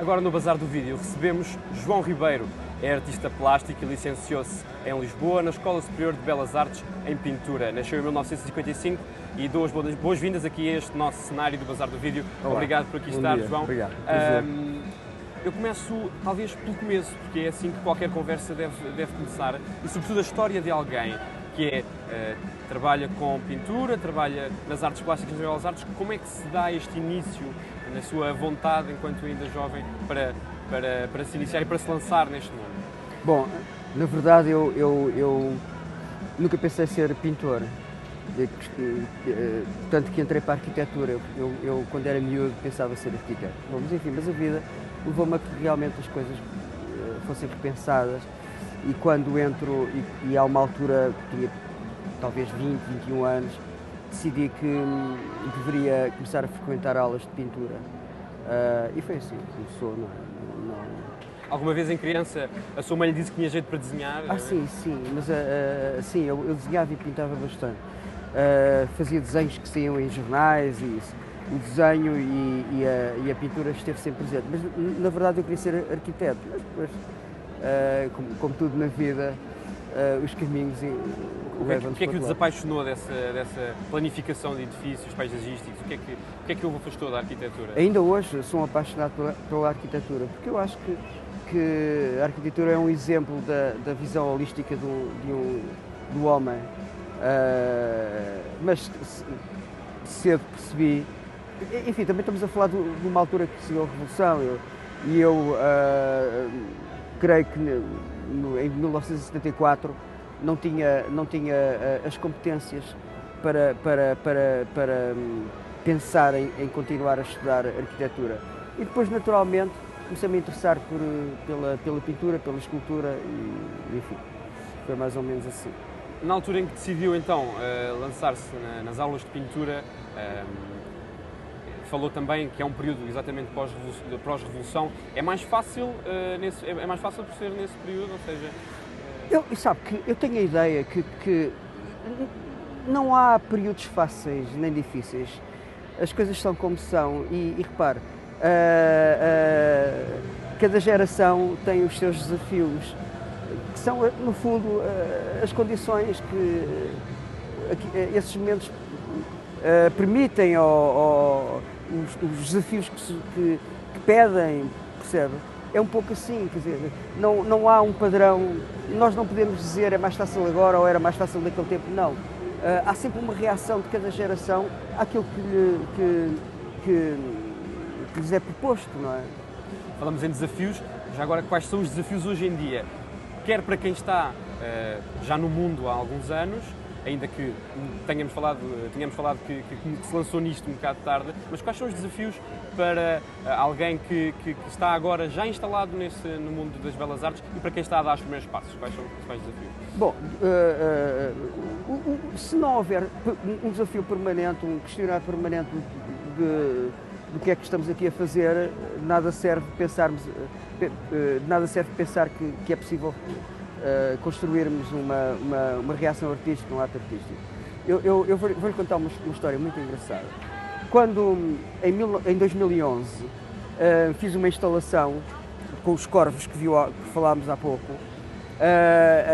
Agora no Bazar do Vídeo recebemos João Ribeiro, é artista plástico e licenciou-se em Lisboa na Escola Superior de Belas Artes em Pintura. Nasceu em 1955 e dou as boas-vindas aqui a este nosso cenário do Bazar do Vídeo. Olá. Obrigado por aqui estar, João. Obrigado. Eu começo talvez pelo começo, porque é assim que qualquer conversa deve começar, e sobretudo a história de alguém que trabalha com pintura, trabalha nas artes plásticas e belas artes. Como é que se dá este início, na sua vontade, enquanto ainda jovem, para se iniciar e para se lançar neste mundo? Bom, na verdade eu nunca pensei ser pintor, tanto que entrei para a arquitetura. Eu quando era miúdo pensava ser arquiteto. Bom, mas enfim, mas a vida levou-me a que realmente as coisas fossem repensadas, e quando entro, e há uma altura que tinha talvez 20, 21 anos, decidi que deveria começar a frequentar aulas de pintura. E foi assim que começou, não é? Alguma vez em criança a sua mãe lhe disse que tinha jeito para desenhar? Sim, mas sim, eu desenhava e pintava bastante. Fazia desenhos que saíam em jornais e isso. O desenho e a pintura esteve sempre presente. Mas na verdade eu queria ser arquiteto, mas depois, como tudo na vida, os caminhos levam-nos. O que é que o desapaixonou dessa planificação de edifícios paisagísticos? O que é que o afastou da arquitetura? Ainda hoje sou um apaixonado pela arquitetura, porque eu acho que a arquitetura é um exemplo da visão holística do homem. Mas cedo percebi, enfim, também estamos a falar de uma altura que se deu a Revolução, e eu creio que em 1974 não tinha as competências para pensar em continuar a estudar arquitetura. E depois, naturalmente, comecei-me a interessar pela pintura, pela escultura, e enfim, foi mais ou menos assim. Na altura em que decidiu então lançar-se nas aulas de pintura, falou também que é um período exatamente pós-revolução. É mais fácil por ser nesse período, ou seja... Sabe que eu tenho a ideia que não há períodos fáceis nem difíceis. As coisas são como são, e repare, cada geração tem os seus desafios, que são, no fundo, as condições que esses momentos permitem, os desafios que pedem, percebe? É um pouco assim, quer dizer, não há um padrão. Nós não podemos dizer é mais fácil agora ou era mais fácil naquele tempo, não. Há sempre uma reação de cada geração àquilo que lhes é proposto, não é? Falamos em desafios, já agora quais são os desafios hoje em dia? Quer para quem está já no mundo há alguns anos, ainda que tínhamos falado que se lançou nisto um bocado tarde, mas quais são os desafios para alguém que está agora já instalado no mundo das belas artes, e para quem está a dar os primeiros passos? Quais são os principais desafios? Bom, se não houver um desafio permanente, um questionário permanente do que é que estamos aqui a fazer, nada serve pensar que é possível construirmos uma reação artística, um ato artístico. Eu vou-lhe contar uma história muito engraçada. Quando, em 2011, fiz uma instalação com os corvos que falámos há pouco,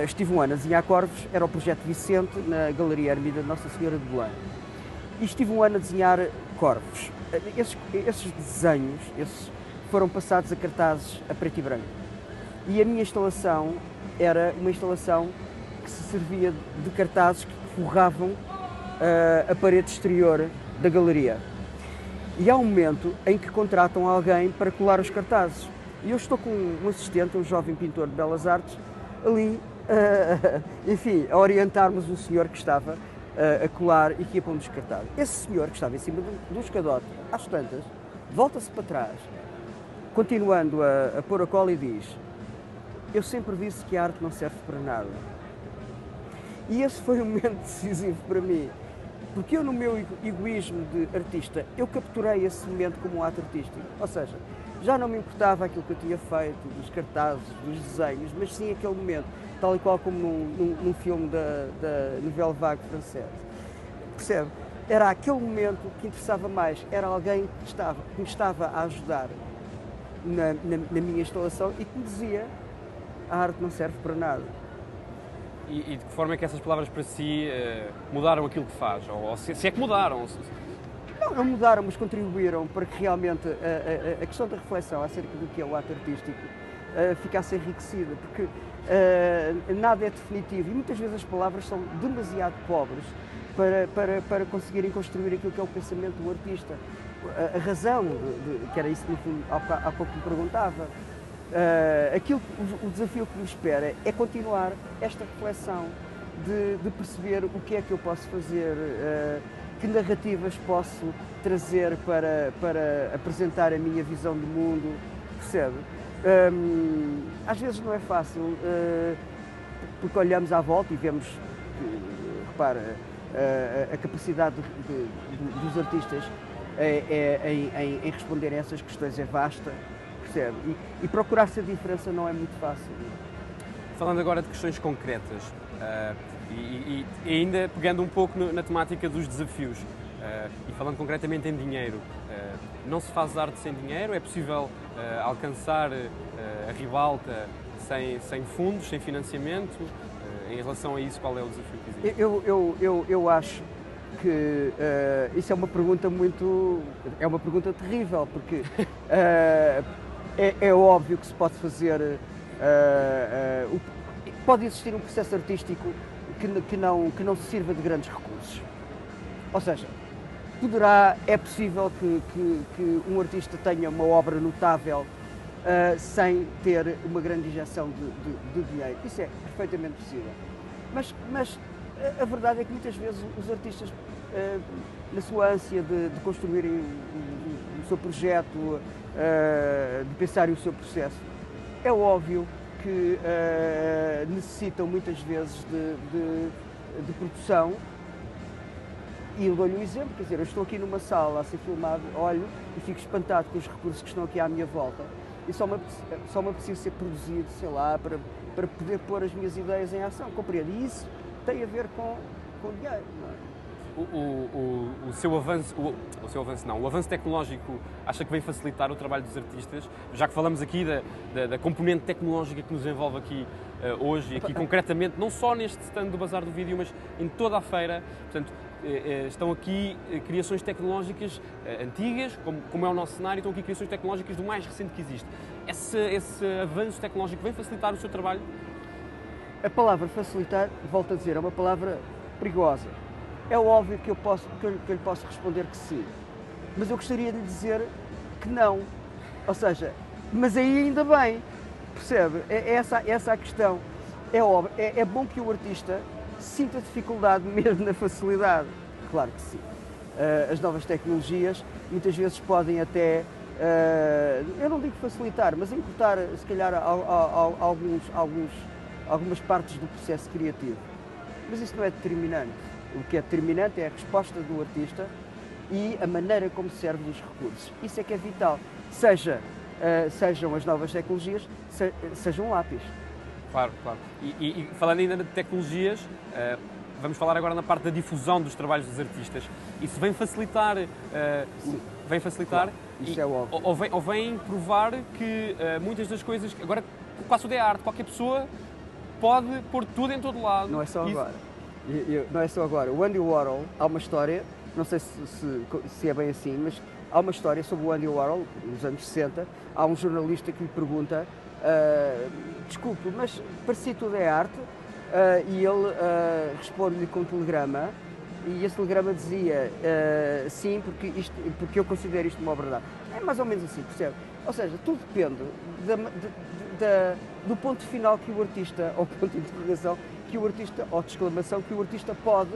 estive um ano a desenhar corvos, era o projeto Vicente, na Galeria Ermida de Nossa Senhora de Belém. E estive um ano a desenhar corvos. Esses desenhos foram passados a cartazes a preto e branco. E a minha instalação era uma instalação que se servia de cartazes que forravam a parede exterior da galeria. E há um momento em que contratam alguém para colar os cartazes. E eu estou com um assistente, um jovem pintor de belas artes, ali, enfim, a orientarmos um senhor que estava a colar e que ia para um dos cartazes. Esse senhor, que estava em cima do escadote, às tantas, volta-se para trás, continuando a pôr a cola, e diz: eu sempre disse que a arte não serve para nada. E esse foi um momento decisivo para mim, porque eu, no meu egoísmo de artista, eu capturei esse momento como um ato artístico. Ou seja, já não me importava aquilo que eu tinha feito, dos cartazes, dos desenhos, mas sim aquele momento, tal e qual como num filme da Nouvelle Vague francesa. Percebe? Era aquele momento que interessava mais, era alguém que me estava a ajudar. na minha instalação e que me dizia: a arte não serve para nada. E de que forma é que essas palavras para si mudaram aquilo que faz? Ou se é que mudaram? Não mudaram, mas contribuíram para que realmente a questão da reflexão acerca do que é o ato artístico ficasse enriquecida, porque nada é definitivo e muitas vezes as palavras são demasiado pobres para conseguirem construir aquilo que é o pensamento do artista. A razão, que era isso que no fundo há pouco me perguntava, o desafio que me espera é continuar esta reflexão de perceber o que é que eu posso fazer, que narrativas posso trazer para apresentar a minha visão do mundo, percebe? Às vezes não é fácil, porque olhamos à volta e vemos, repara, a capacidade dos artistas em responder a essas questões é vasta, percebe? E procurar-se a diferença não é muito fácil. Falando agora de questões concretas, e ainda pegando um pouco na temática dos desafios, e falando concretamente em dinheiro, não se faz arte sem dinheiro? É possível alcançar a ribalta sem fundos, sem financiamento? Em relação a isso, qual é o desafio que existe? Eu acho que isso é uma pergunta terrível, porque é óbvio que se pode fazer, pode existir um processo artístico que não se sirva de grandes recursos. Ou seja, é possível que um artista tenha uma obra notável sem ter uma grande injeção de dinheiro. Isso é perfeitamente possível. Mas a verdade é que muitas vezes os artistas, na sua ânsia de construírem o seu projeto, de pensarem o seu processo, é óbvio que necessitam muitas vezes de produção. E eu dou-lhe um exemplo, quer dizer, eu estou aqui numa sala a ser filmado, olho e fico espantado com os recursos que estão aqui à minha volta. E só me preciso ser produzido, sei lá, para poder pôr as minhas ideias em ação, compreende? E isso tem a ver com dinheiro, não é? O avanço tecnológico acha que vem facilitar o trabalho dos artistas? Já que falamos aqui da componente tecnológica que nos envolve aqui hoje, e aqui concretamente, não só neste stand do Bazar do Vídeo, mas em toda a feira. Portanto, estão aqui criações tecnológicas antigas, como é o nosso cenário, estão aqui criações tecnológicas do mais recente que existe. Esse avanço tecnológico vem facilitar o seu trabalho? A palavra facilitar, volto a dizer, é uma palavra perigosa. É óbvio que eu lhe posso responder que sim, mas eu gostaria de lhe dizer que não. Ou seja, mas aí ainda bem, percebe? É essa a questão. É óbvio, é bom que o artista sinta dificuldade mesmo na facilidade. Claro que sim. As novas tecnologias muitas vezes podem até, eu não digo facilitar, mas encurtar se calhar algumas partes do processo criativo. Mas isso não é determinante. O que é determinante é a resposta do artista e a maneira como serve os recursos. Isso é que é vital. Sejam as novas tecnologias, seja um lápis. Claro, claro. E falando ainda de tecnologias, vamos falar agora na parte da difusão dos trabalhos dos artistas. Isso vem facilitar? Vem facilitar? Claro, isso é óbvio. Ou vem provar que muitas das coisas... Agora, quase tudo é arte. Qualquer pessoa pode pôr tudo em todo lado. Não é só agora. Não é só agora. O Andy Warhol, há uma história, não sei se é bem assim, mas há uma história sobre o Andy Warhol, nos anos 60. Há um jornalista que lhe pergunta: desculpe, mas para si tudo é arte? E ele responde-lhe com um telegrama, e esse telegrama dizia: sim, porque eu considero isto uma obra de arte. É mais ou menos assim, percebe? Ou seja, tudo depende do ponto final que o artista, ou ponto de interrogação, que o artista, ou de exclamação, que o artista pode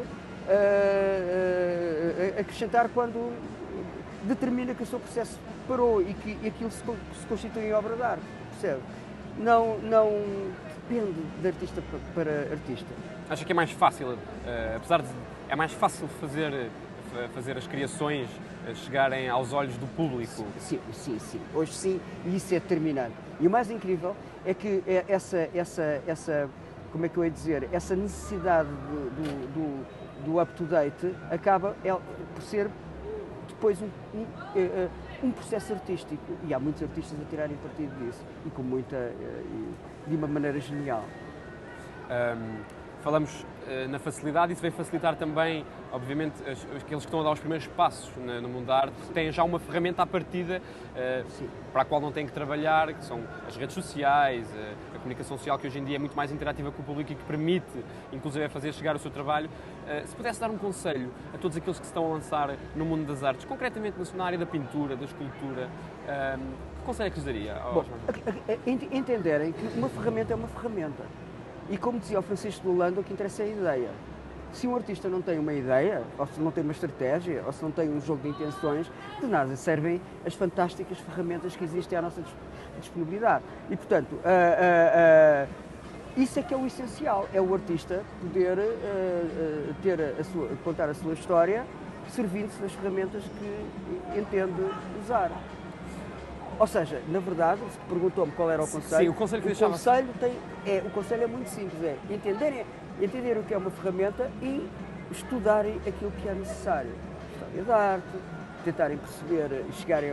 acrescentar quando determina que o seu processo parou e que aquilo se constitui em obra de arte, percebe? Não depende de artista para artista. Acha que é mais fácil, é mais fácil fazer as criações chegarem aos olhos do público? Sim. Hoje sim, e isso é determinante. E o mais incrível é que essa como é que eu ia dizer, essa necessidade do up-to-date acaba por ser depois um processo artístico, e há muitos artistas a tirarem partido disso, e com muita, de uma maneira genial. Falamos na facilidade, isso vem facilitar também, obviamente, aqueles que estão a dar os primeiros passos no mundo da arte, têm já uma ferramenta à partida para a qual não têm que trabalhar, que são as redes sociais, a comunicação social, que hoje em dia é muito mais interativa com o público e que permite, inclusive, fazer chegar o seu trabalho. Se pudesse dar um conselho a todos aqueles que se estão a lançar no mundo das artes, concretamente na área da pintura, da escultura, que conselho é que lhes daria? Bom, entenderem que uma ferramenta é uma ferramenta. E como dizia o Francisco de Holanda, o que interessa é a ideia. Se um artista não tem uma ideia, ou se não tem uma estratégia, ou se não tem um jogo de intenções, de nada servem as fantásticas ferramentas que existem à nossa disponibilidade. E, portanto, isso é que é o essencial, é o artista poder contar a sua história servindo-se das ferramentas que entende usar. Ou seja, na verdade, se perguntou-me qual era o conselho. Sim, o conselho que deixava. O conselho é muito simples, é entender o que é uma ferramenta e estudarem aquilo que é necessário. História da arte, tentarem perceber, chegarem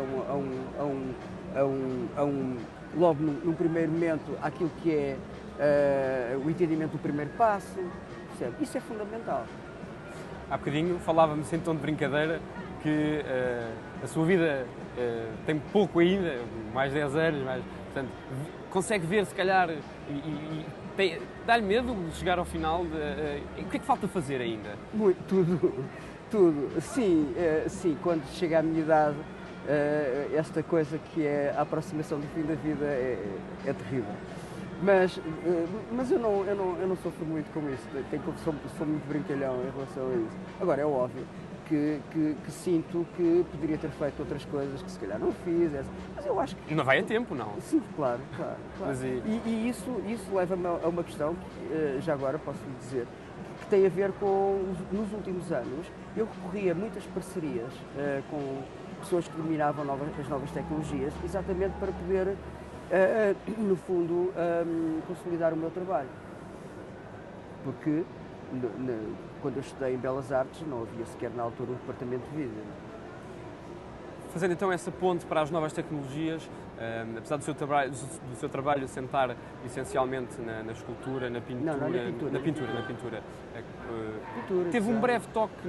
logo num primeiro momento, àquilo que é o entendimento do primeiro passo. Percebe? Isso é fundamental. Há bocadinho falava-me sem tom de brincadeira que a sua vida tem pouco ainda, mais 10 anos, portanto, consegue ver se calhar e dá-lhe medo de chegar ao final. O que é que falta fazer ainda? Tudo. Sim, quando chega à minha idade, esta coisa que é a aproximação do fim da vida é terrível. Mas eu não sofro muito com isso, sou muito brincalhão em relação a isso. Agora, é óbvio que sinto que poderia ter feito outras coisas que se calhar não fiz, mas eu acho que... Não vai a tempo, não? Sim, claro. E isso leva-me a uma questão que, já agora posso lhe dizer, que tem a ver com, nos últimos anos, eu recorri a muitas parcerias com pessoas que dominavam as novas tecnologias, exatamente para poder, no fundo, consolidar o meu trabalho. Porque quando eu estudei em Belas Artes, não havia sequer na altura um departamento de vídeo. Fazendo então essa ponte para as novas tecnologias, apesar do seu trabalho sentar essencialmente na escultura, na pintura, na pintura. Teve um breve toque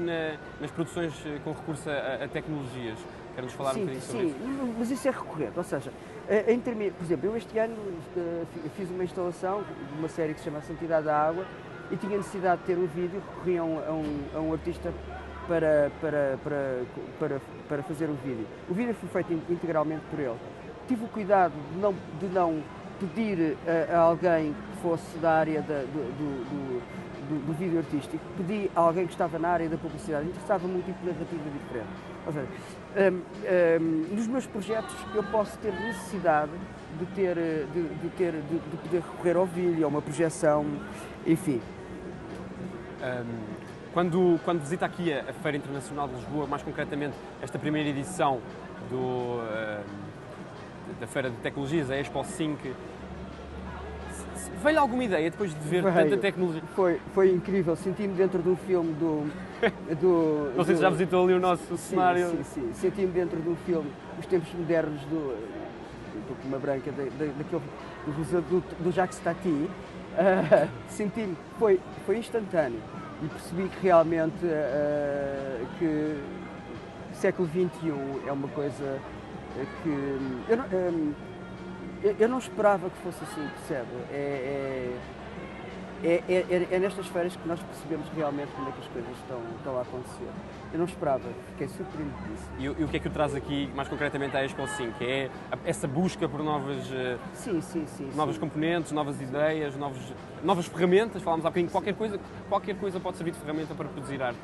nas produções com recurso a tecnologias. Quer-nos falar um bocadinho sobre isso? Sim, mas isso é recorrente, ou seja, por exemplo, eu este ano fiz uma instalação de uma série que se chama A Santidade da Água, e tinha necessidade de ter um vídeo, recorriam a um artista para fazer o vídeo. O vídeo foi feito integralmente por ele. Tive o cuidado de não pedir a alguém que fosse da área do vídeo artístico, pedi a alguém que estava na área da publicidade, interessava-me um tipo de narrativa diferente. Ou seja, nos meus projetos eu posso ter necessidade de poder recorrer ao vídeo, a uma projeção, enfim. Quando visita aqui a Feira Internacional de Lisboa, mais concretamente esta primeira edição da Feira de Tecnologias, a Expo 5, veio-lhe alguma ideia depois de ver tanta tecnologia? Foi incrível, senti-me dentro de um filme Não sei se já visitou ali o nosso cenário. Sim, senti-me dentro de um filme, os tempos modernos estou com uma branca, do Jacques Tati. Senti-me, foi instantâneo e percebi que realmente que o século XXI é uma coisa que eu não esperava que fosse assim, percebe? É nestas feiras que nós percebemos realmente como é que as coisas estão a acontecer. Eu não esperava, fiquei surpreendido disso. E o que é que o traz aqui, mais concretamente, à Expo 5? É essa busca por novos componentes, novas ideias, novas ferramentas? Falámos há bocadinho, qualquer coisa pode servir de ferramenta para produzir arte.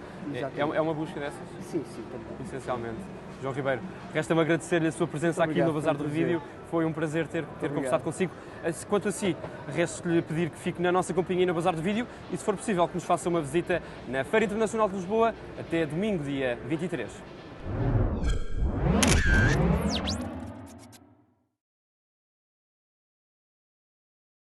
É uma busca dessas? Sim, também. Essencialmente. João Ribeiro, resta-me agradecer-lhe a sua presença aqui no Bazar do Vídeo. Foi um prazer ter conversado consigo. Quanto a si, resta-lhe pedir que fique na nossa companhia no Bazar do Vídeo e, se for possível, que nos faça uma visita na Feira Internacional de Lisboa até domingo, dia 23.